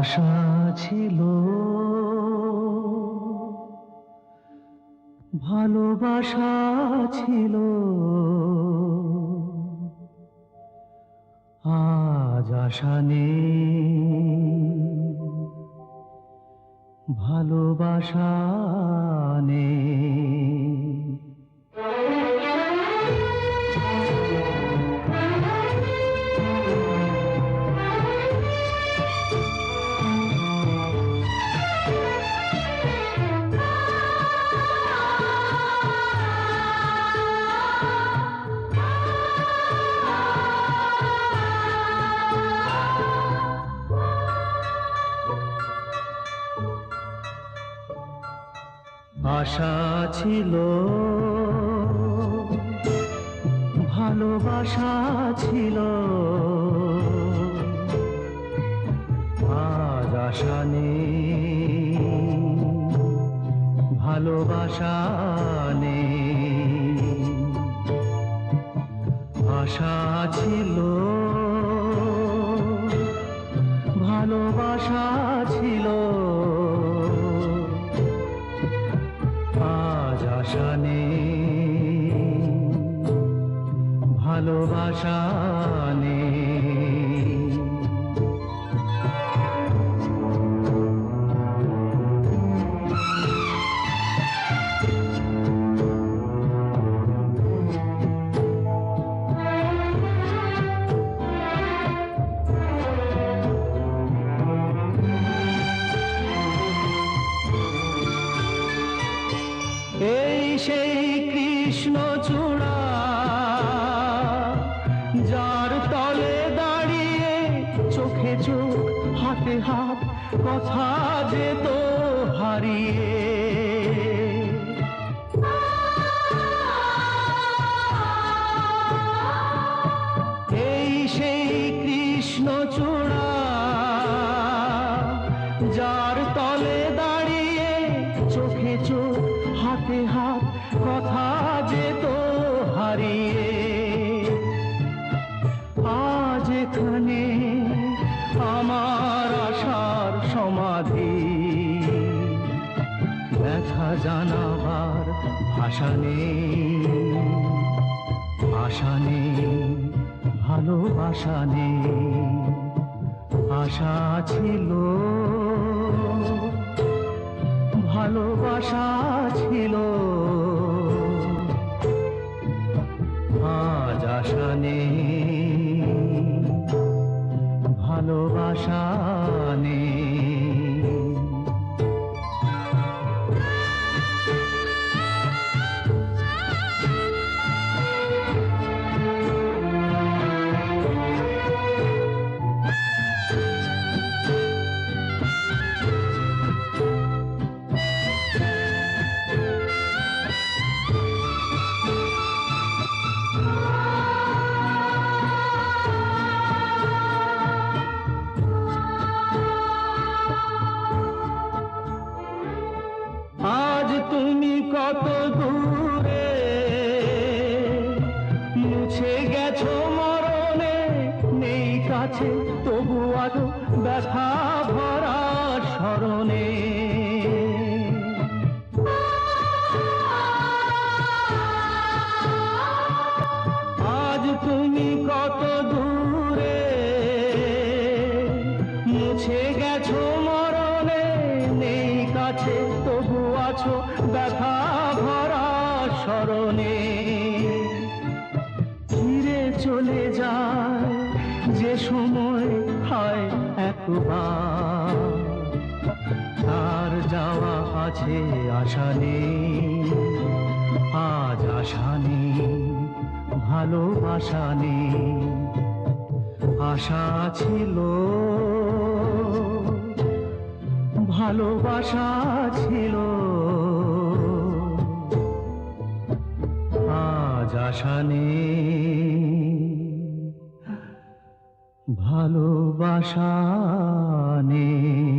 আশা ছিল, ভালোবাসা ছিল, আজ আশা নেই, ভালোবাসা নেই। আশা ছিল, ভালোবাসা ছিল, আজ আশা নেই, ভালোবাসা নেই। আশা ছিল, ভালোবাসা ছিল, আজ আশা নেই, ভালোবাসা নেই। এই সেই কৃষ্ণচূড়া, যার তলে দাঁড়িয়ে চোখে চোখ হাতে হাত কথা যেত হারিয়ে। এই সেই কৃষ্ণচূড়া, যার তলে দাঁড়িয়ে চোখে চোখ হাতে হাত কথা যেত হারিয়ে। আজ এখানে আমার আশার সমাধি, ব্যথা জানাবার ভাষা নেই, আশা নেই, ভালোবাসা নেই। আশা ছিল, ভালোবাসা ছিল, আজ আশা নেই, ভালোবাসা নেই। আজ তুমি কত দূরে, মুছে গেছো মরণে, নেই কাছে তবু আজও ব্যথা ভরা স্মরণে। আজ তুমি কত দূরে, মুছে গেছো মরণে, নেই কাছে তবু আছো ব্যথা ভরা স্মরণে। ফিরে চলে যায় যে সময় হয় একবার, তার যাওয়া আছে আশা নেই, আজ আশা নেই, ভালোবাসা নেই। আশা ছিল, ভালোবাসা ছিল, আজ আশা নেই, ভালোবাসা নেই।